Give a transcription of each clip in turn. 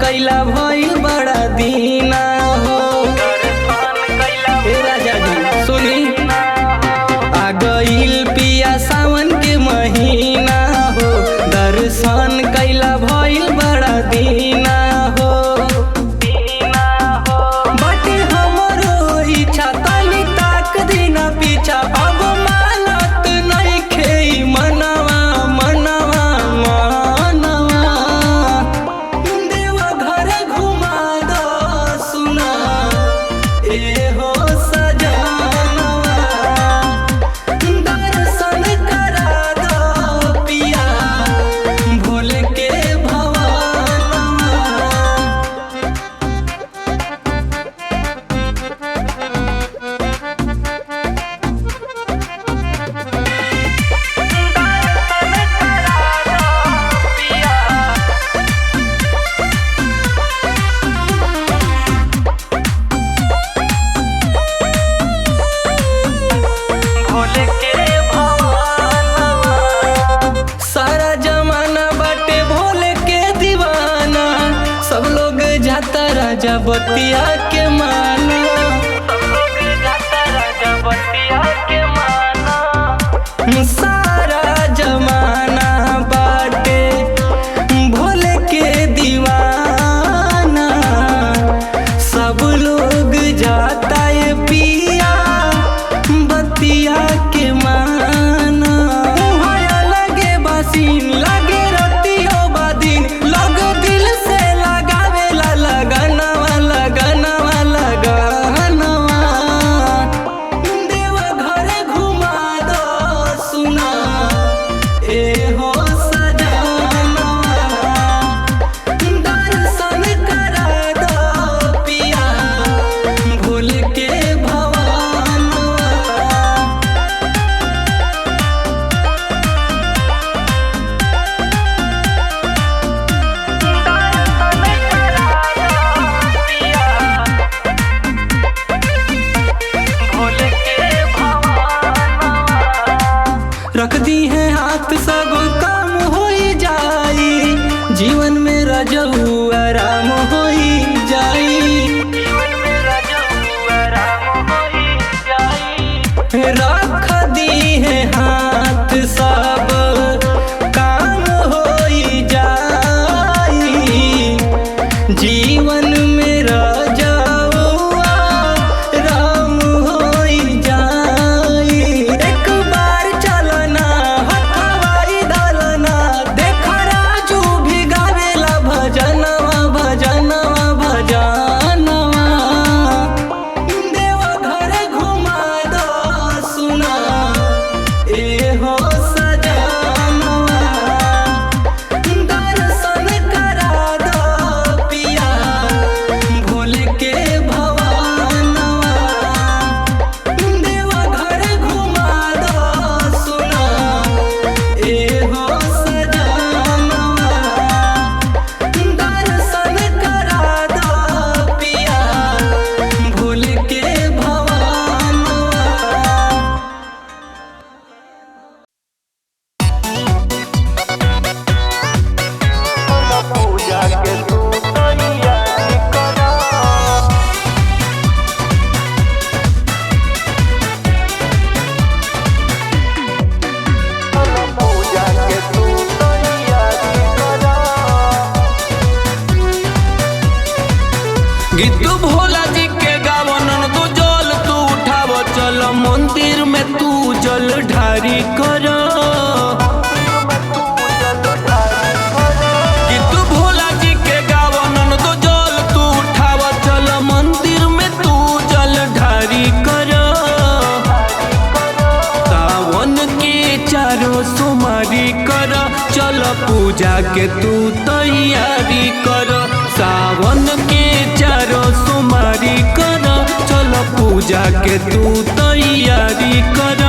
कैला भइल बड़ा दीना हो। राजा जी सुनी, आ गइल पिया सावन के महीना हो, दर्शन कैला भइल बड़ा दीना हो। बाटे हमरो इच्छा तनी ताक दीना पीछा, अब मानत नइखे मनवा मनवा मनवा। देवा घर घुमा दो सुना ए हो सजनवा, दर्शन करा दो पिया भोले के भवनवा। सारा जमाना बाटे भोले के दीवाना, सब लोग जाता राजा बतिया के माना। सारा जमाना बाटे भोले के दीवाना, सब लोग जाता है पिया बतिया के माना। लगे बासीन लगे रतियो बादीन, लग दिल से लगावेला लगनवा लगनवा लगनवा। देवा घर घुमा दो सुना ए हो सजनवा, दर्शन करा दो पिया भोले के भवनवा। रख दी है हाथ सब काम हो जाई, जीवन में रजऊ आराम हो जाई। रख दी है हाथ सब काम हो जाई, जीवन में रजऊ आराम हो जाई। एक बार चलना हथवाई दलना, देख राजू भी गावेला भजनवा भजनवा भजनवा। देवा घर घुमा दो सुना ए हो सजनवा, दर्शन करा दो पिया भोले के भवनवा। देवा घर घुमा दो सुना ए हो सजनवा, दर्शन करा दो पिया भोले के भवनवा। पूजा के तू तैयारी करा, पूजा के तू तैयारी करा। गीत भोला जी के गावनन तू जल तू उठाव, चल मंदिर में तू जल ढारी कर। गीत भोला जी के गावनन तू जल तू उठाव, चल मंदिर में तू जल ढारी कर। सावन के चारों सोमवारी कर, चल पूजा के तू तैयारी कर। सावन के चारों सोमवारी कर, चल पूजा के तू तैयारी कर।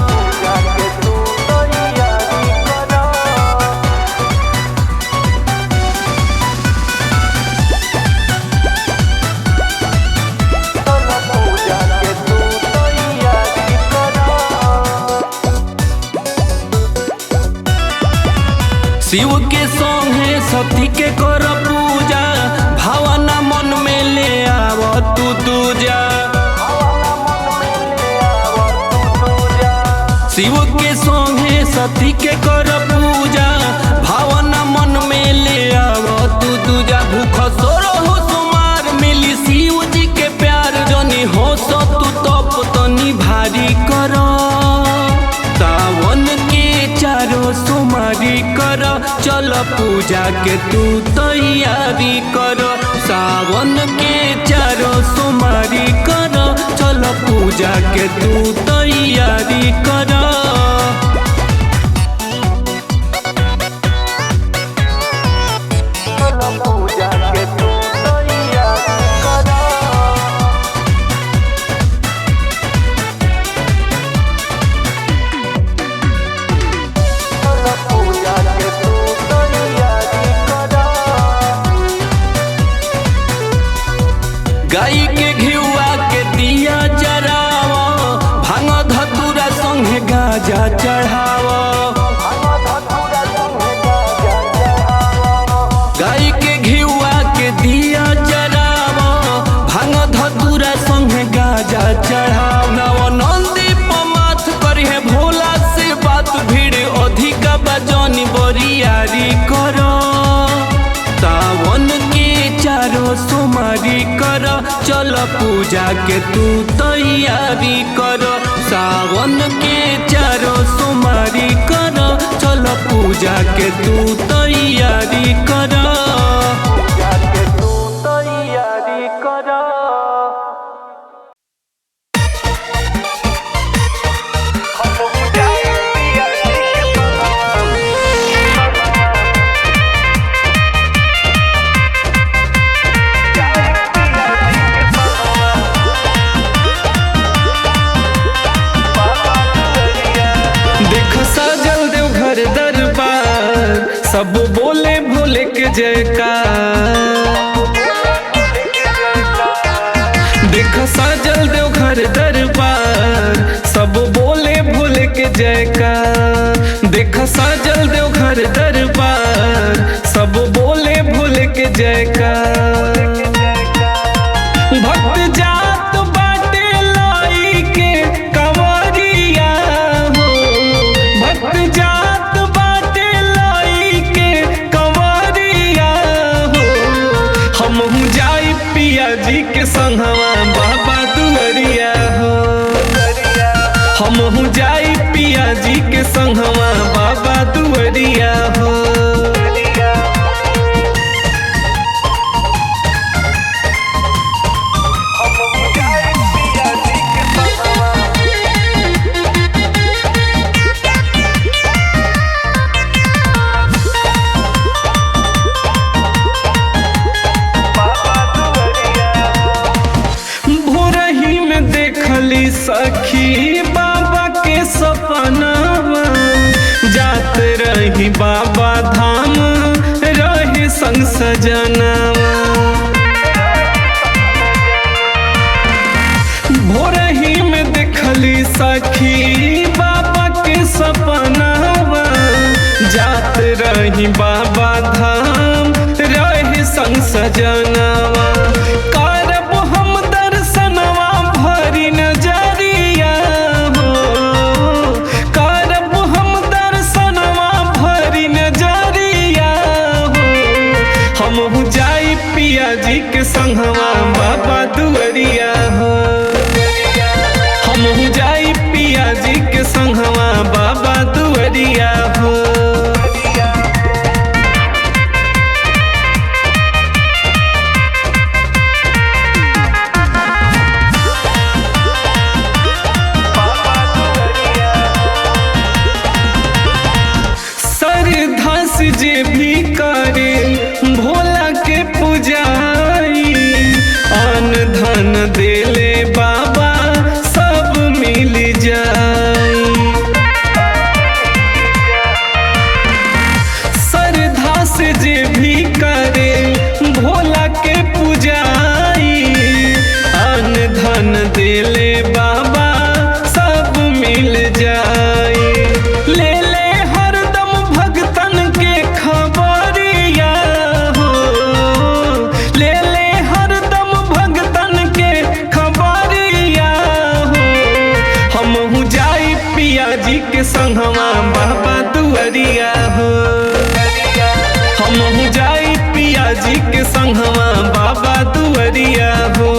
पूजा के तू तैयारी करा, पूजा के तू तैयारी करा। शिव के संगे सती के कर पूजा, तू दूजा। शिव के संगे सती के कर पूजा, भावना मन में ले आव तू दूजा। भूख सोरो हो सुमार मिली शिव जी के प्यार, जनी हो सो तू तप तनी भारी कर। सावन के चारों सोमारी कर, चल पूजा के तू तैयारी कर। सावन के चारों सोमारी कर, चल पूजा के तू तैयारी कर। पूजा के तू तैयारी कर। पूजा के तू तैयारी कर। गाय के घिउआ के दिया जराव, भांग धतूरा संगे गाजा चढ़ाव। गाय के घिउआ के दिया जराव, भांग धतूरा संगे गाजा चढ़ाव। नव नंदी पमाथ करिहे भोला से बात, भीड़ अधिक बजनी बरियारी कर। सावन के चारों सोमारी कर, चल पूजा के तू तैयारी कर। सावन के चारों सोमारी कर, चल पूजा के तू तैयारी कर। पूजा के तू तैयारी कर। देख सजल देव घर दरबार, सब बोले भोले के जयकार। देख सजल देव घर दरबार, सब बोले भोले के जयकार। देख सजल देव घर दरबार, सब बोले भोले के जयकार। भक्त जात बाटे लाई के कंवरिया हो, भक्त जात बाटे लाई के कंवरिया हो। हमहू जाई पिया जी के संगवा बाबा दुआरिया हो। हमहू जाई पिया जी के संगवा बाबा दुआरिया हो। भोरही में देखली सखी बाबा के सपनावा, जात रही बाबा धाम रहे संग सजनावा। भोरही में देखली सखी बाबा के सपनावा, जात रही बाबा धाम रहे संग सजनावा। करब हम दर्शनवा भरी नजरिया हो, करब हम दर्शनवा भरी नजरिया हो। हमहू जाई पिया जी के संगवा बाबा दुआरिया हो। हमहू जाई पिया जी के संगवा बाबा दुआरिया हो। सरधास जे भी करे भोला के पुजाई, अन धन देले बाबा सब मिल जाई। संगवा बाबा दुआरिया हो। हम जाई पिया जी के संगवा बाबा दुआरिया हो।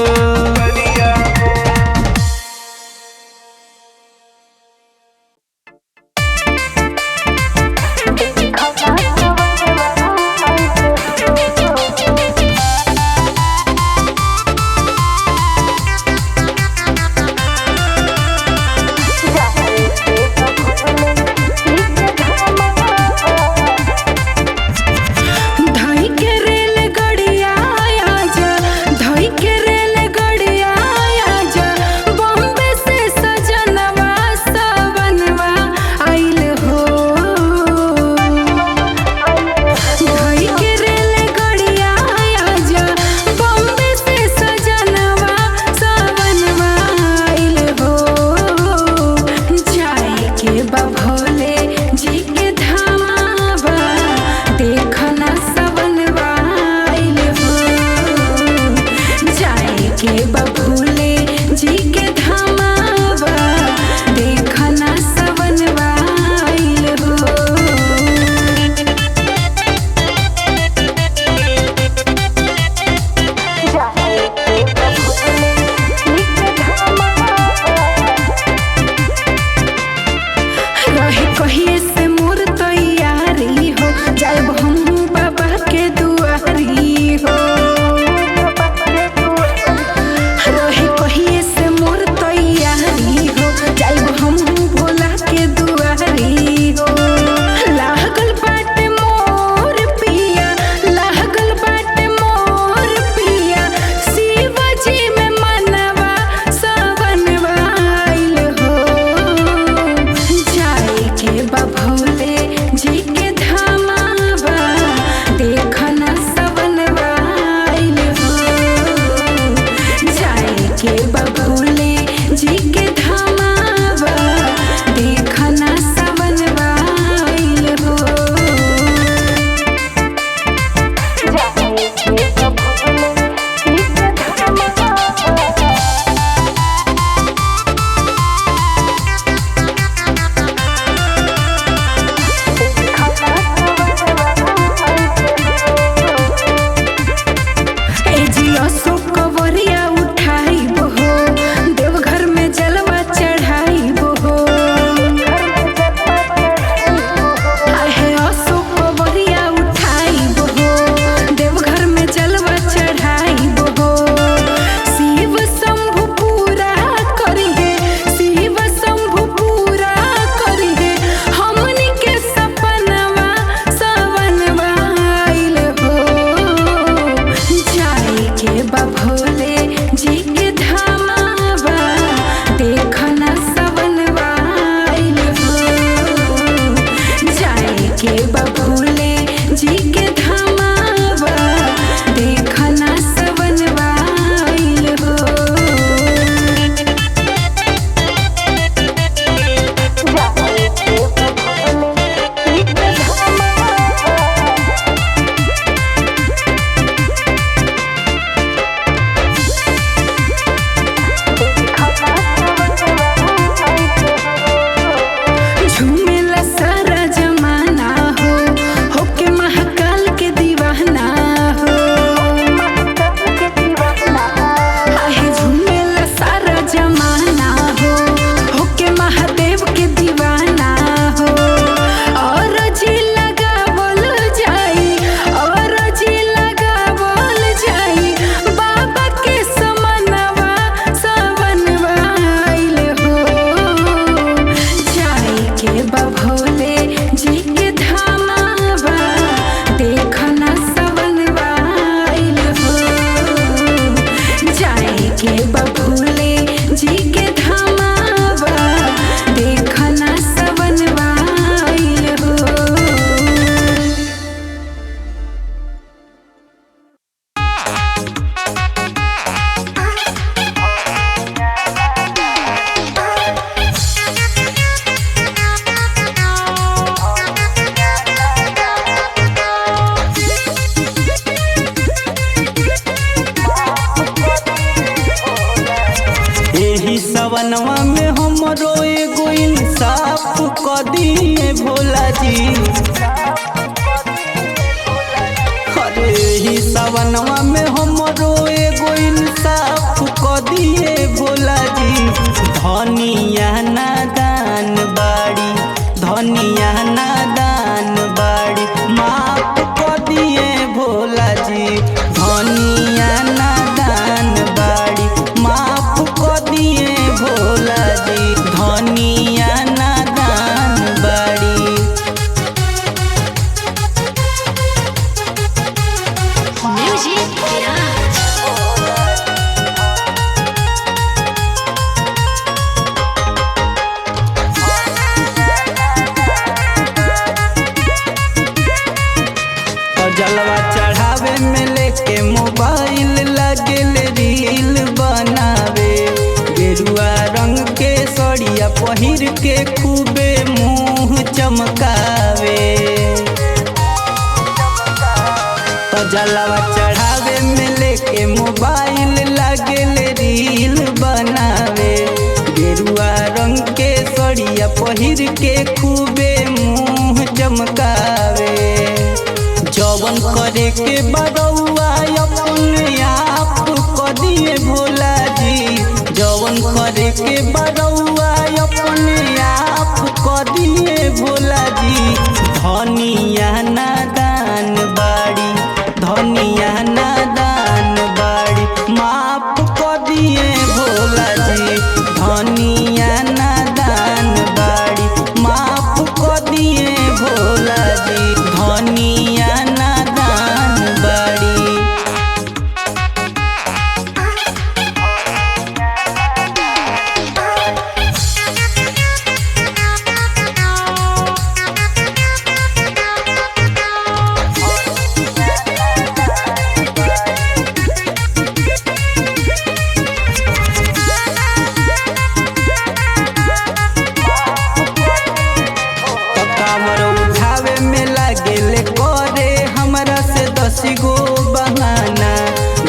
भोला जी। अरे ही सवनवा में हमरो एगो इंसाफ क दिए भोला जी। धनिया नादान बाड़ी, धनिया नादान बाड़ी, माफ क दिए भोला जी। धनिया नादान बाड़ी, माफ क दिए भोला जी। धनिया नादान बाड़ी। Music Garage. और जलवा चढ़ावे में लेके मोबाइल लगल रील बनावे। गेरुआ रंग के सड़िया पहिर के खूबे मुँह चमकावे। तो जलवा चढ़ावे में लेके मोबाइल लगल रील बनावे। गेरुआ रंग के सड़िया पहिर के खूबे मुँह चमकावे। जवन करे के बरौआ अपने आप क दिए भोला जी। जवन करे के बरौआ अपने आप क दिए भोला जी। धनिया नादान बाड़ी, धनिया नादान बाड़ी, माफ क दिए भोला जी। धनिया नादान बाड़ी, माफ क दिए भोला जी। धनिया नादान बाड़ी। कामर उठावे में लागेल करे हमरा से 10 गो बहाना।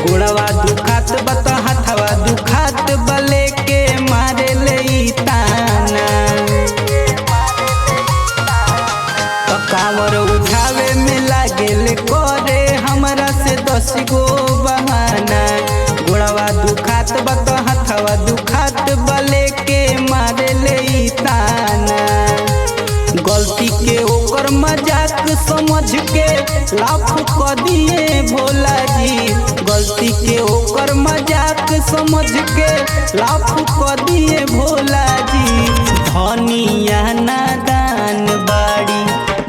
गोड़वा दुखात बत हाथवा दुखात बले के मारे ले ताना। तो कामर उठावे में लागेल करे हमरा से 10 गो बहाना। गोड़वा दुखात बत हाथवा दुखात बले के मारे ले ताना। गलती के ओकर मजाक समझ के लाफ क दिए भोला जी। गलती के ओकर मजाक समझ के लाफ क दिए भोला जी। धनिया नादान बाड़ी,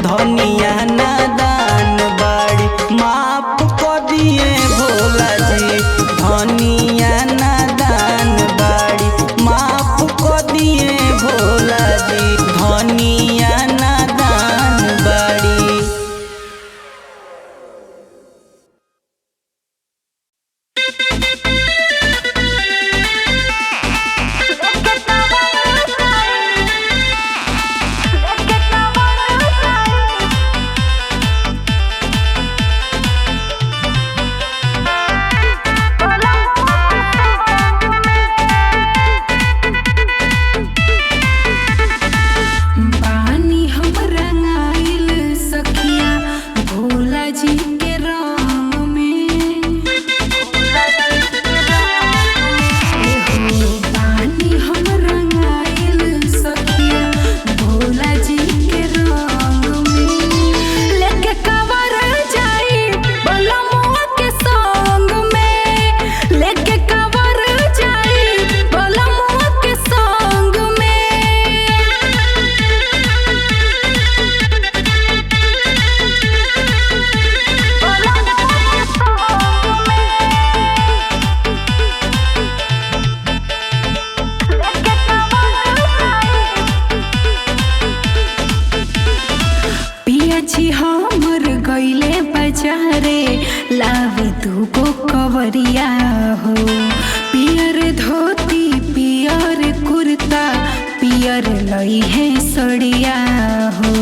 धनिया नादान बाड़ी, माफ क दिए भोला जी। धनिया नादान बाड़ी, माफ क दिए भोला जी। धनिया नादान बाड़ी। पानी हम रंगाइल सखिया भोला जी के रंग में। एहो पानी हम रंगाइल सखिया भोला जी के रंग में। लेके कवर जाई बलमुआ के संग में। लेके कवर जाई बलमुआ के संग में। पिया जी हमर गईले बाजारे लावे दूगो कवरिया हो। पियर धोती पियर कुर्ता पियर लई है सड़िया हो।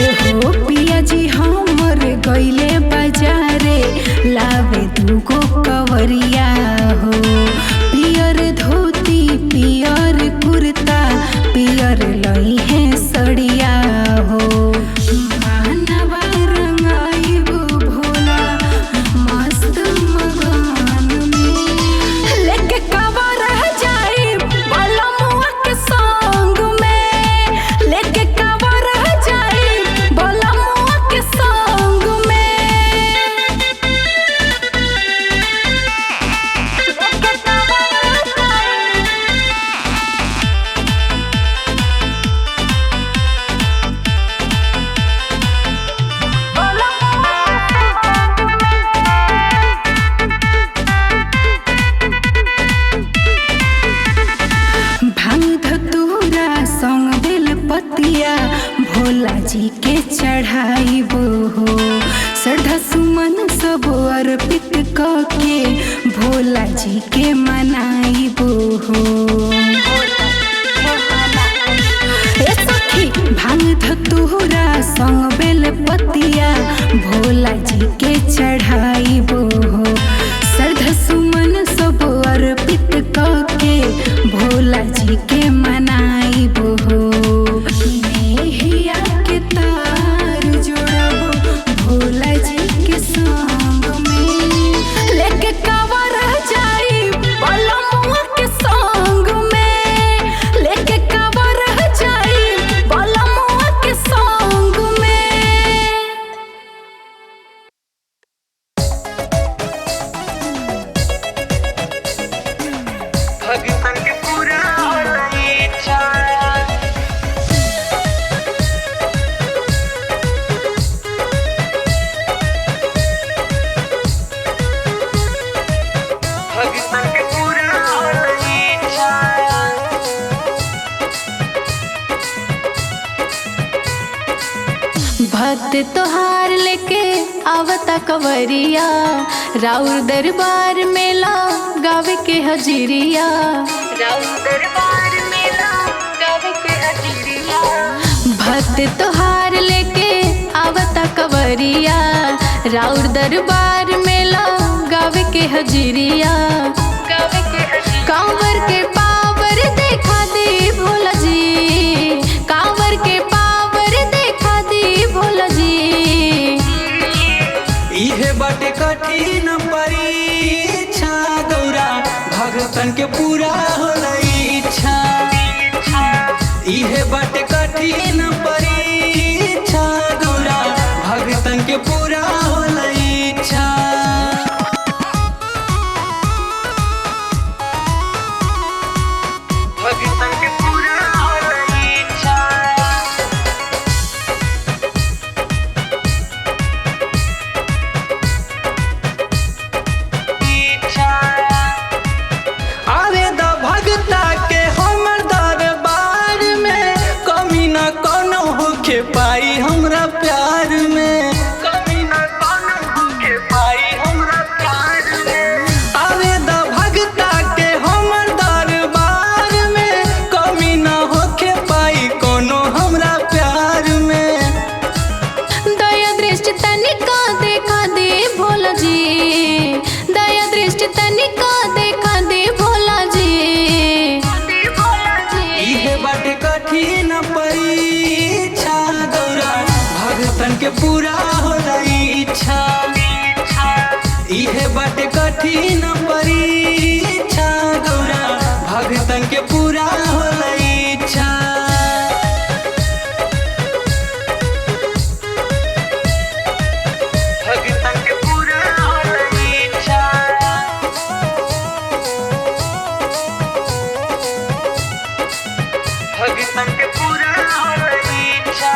एहो पिया जी हमर गईले बाजारे लावे दूगो कवरिया हो। पियर धोती पियर कुर्ता पियर सब अर्पित करके भोला जी के मनाइबो हो। ए सखी भांग धतूरा संग बेल पतिया भोला जी के चढ़ाइबो हो। श्रद्धा सुमन सब अर्पित करके भोला जी के मनाइबो हो। नेहिया के तार जोड़बो भोला जी के संग में, लेके कांवर जाई बलमुआ के संग में, लेके कांवर जाई बलमुआ के संग में। भगतन के पूरा होला इच्छा भगतन के पूरा होला इच्छा भक्त तोहार लेके आवता कवरिया, राउर दरबार मेला गावे के हजिरिया, राउर दरबार मेला गावे के हजिरिया। भक्त तोहार लेके आवता कवरिया, राउर दरबार मेला गावे के हजिरिया, गावे के हजिरिया। कांवर के पावर देखा दे भोला जी, कांवर के पावर देखा दे भोला जी। इहे बाटे कठिन परीक्षा गौरा भगतन के पूरा होला इच्छा। इहे बाटे कठिन परीक्षा गौरा भगतन के पूरा होला इच्छा। भगतन के पूरा होला इच्छा आवे द भगता के हमर दरबार में, कमी न कोनो होके पाई हमरा प्यार में, कभी न कोनो होके पाई हमरा प्यार में। आवे द भगता के हमर दरबार में, कमी न होके पाई कोनो हमरा प्यार में। दया दृष्टि तनिका देखा दे भोला जी, दया दृष्टि तनिका देखा दे भोला जी। इहे बाटे कठिन परीक्षा गौरा भगतन के पूरा होला इच्छा। इहे बाटे कठिन परीक्षा गौरा भगतन के पूरा होला इच्छा। भगतन के पूरा होला इच्छा भगतन के पूरा होला इच्छा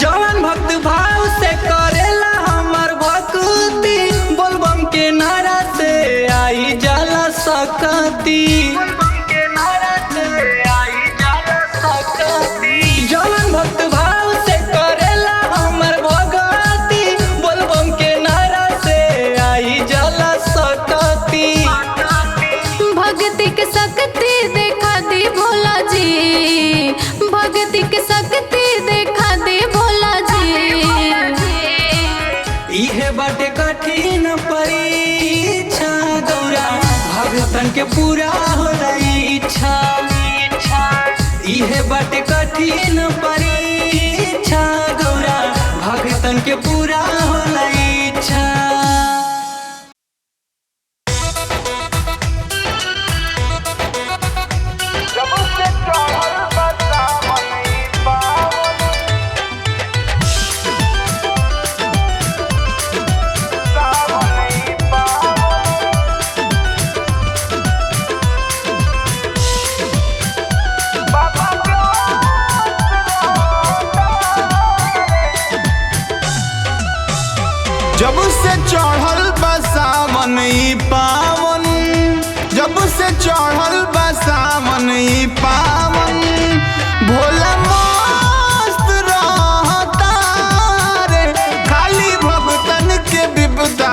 जवान भक्त भाव से करेला हमर भक्ति, बोलबम के नारा से आई जाला सकती। बोलबम के नारा से आई जाला सकती। जवान भक्त भाव से करेला हमर भक्ति, बोलबम के नारा से आई जाला सकती। भक्ति के शक्ति देखा दे भोला जी, भक्ति के शक्ति देखा दे भोला जी। इहे बाटे कठिन परीक्षा गौरा भगतन के पूरा होला इच्छा। इहे बाटे कठिन परीक्षा गौरा भगतन के पूरा होला इच्छा। जब से चढ़ल बता मनई पावन सावनई पावन बाबा जब से चढ़ल बा सावन ई पावन, जब से चढ़ल बा सावन ई पावन, भोला मस्त रहता रे, खाली भक्तन के विपदा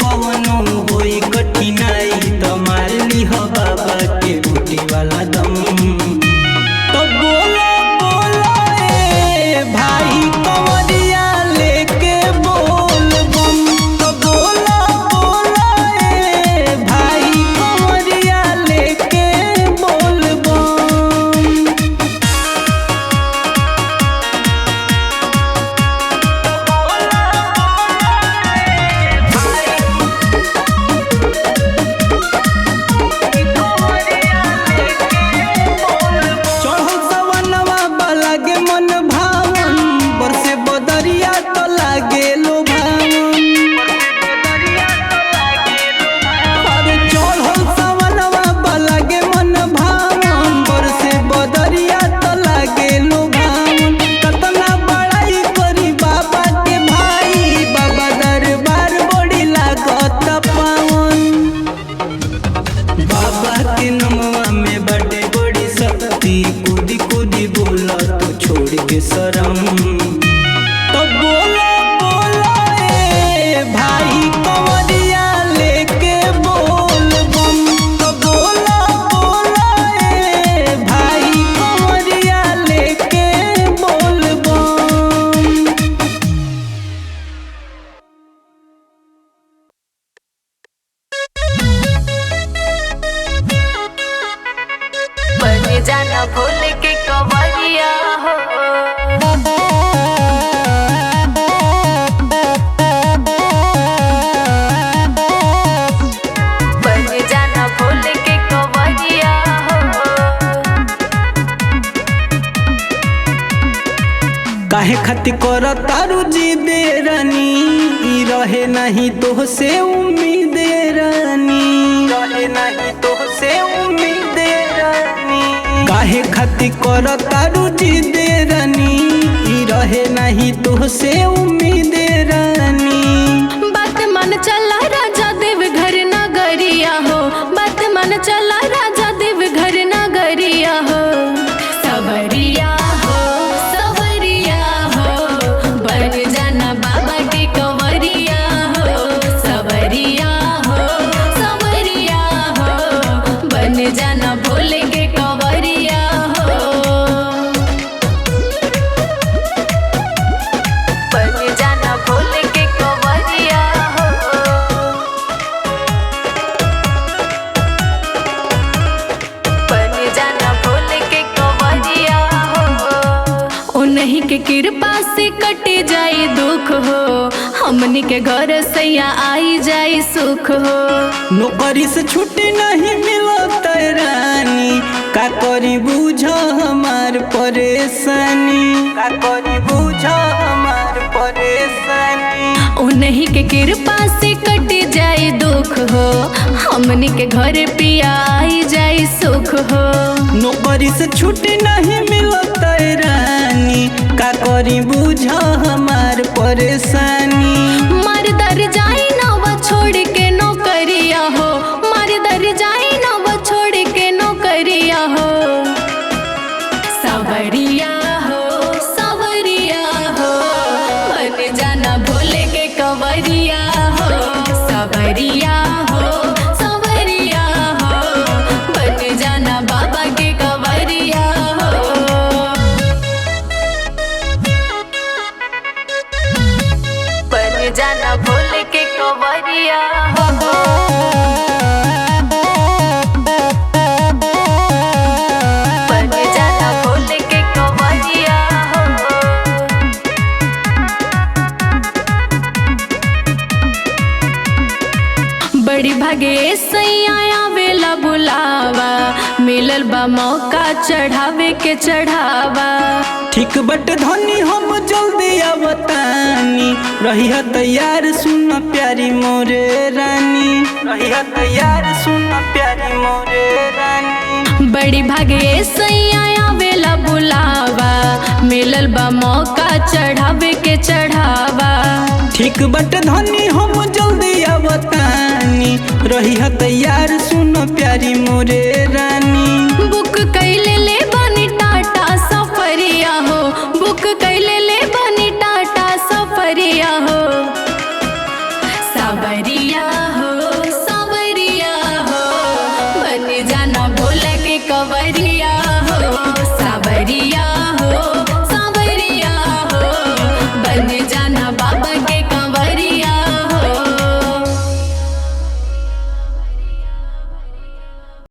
कवनो होई कठिनाई तो मार लीह बाबा के बूटी वाला दम। तो बोलो बोलो ए भाई कंवरिया लेके बोल बम। तो बोलो बोलो ए भाई कंवरिया लेके बोल बम। चढ़ल सवनवा वाला के मन भावन बरसे बदरिया तो लागे लो भावन। अरे चढ़ल सवनवा वाला के मन भावन बरसे बदरिया तो लागे लो भावन। कतना बड़ाई करी बाबा के भाई बाबा दरबार बड़ी लागत पावन। बाबा के नमवा में बड़े बड़ी शक्ति कूदी कूदी बोला तो छोड़ के शरम। तो बोलो बोलो ए भाई कंवरिया लेके बोल बम। तो बोलो बोलो ए भाई कंवरिया लेके बोल बम। बन जाना भूल के कंवरिया हो। बन जाना भूल के कंवरिया हो। काहे खातिर कर तारू जी दे रानी ई रहे नहीं तो से उम्मीद रानी। रहे नहीं तो से उम्मीद रानी। काहे खातिर कर तारू जी दे रानी ई रहे नहीं तो से उम्मीद रानी। बात मन चला राजा देव घर नगरिया हो। बात मन चला राजा देव घर नगरिया हो। सवरिया हो सवरिया हो बन जाना बाबा के कंवरिया हो। सवरिया हो सवरिया हो बन जाना भोले के कंवरिया हो। बन जाना भोले के कंवरिया हो। बन जाना भोले के कंवरिया हो। उन्हीं के कृपा से कटे जाए दुख हो। हमनी के घर सैया आई जाए सुख हो। नौकरी से छुट्टी नहीं मिलत रानी का करी बूझ हमार परेशानी। का करी बूझ हमार परेशानी। उन्हीं के कृपा से कट जाए दुख हो। हमनी के घर पिया आई जाए सुख हो। नौकरी से छुट्टी नहीं मिलत रानी का करी बूझ हमार परेशानी। मर दर जाए नवा छोड़ के नौकरिया हो। मर दर जाए नवा छोड़ के नौकरिया हो। सवरिया हो सवरिया हो बन जाना भोले के कंवरिया हो। सवरिया हो सवरिया हो बन जाना बाबा के कंवरिया हो। बन जाना भोले के कंवरिया हो। बन जाना भोले के कंवरिया हो। बड़ी भागे सैया आवेला बुलावा। मिलल बा मौका चढ़ावे के चढ़ावा। ठीक बट धनी हम जल्दी आवतानी। रही तैयार सुन प्यारी मोरे रानी। रही तैयार सुन प्यारी मोरे रानी। बड़ी भागे सैया आवेला बुलावा। मिलल बा मौका चढ़ावे के चढ़ावा। ठीक बट धनी हम जल्दी आवतानी। रही तैयार सुन प्यारी मोरे रानी। बुक कैले ले बानी टाटा सफरिया हो। बुक कैले ले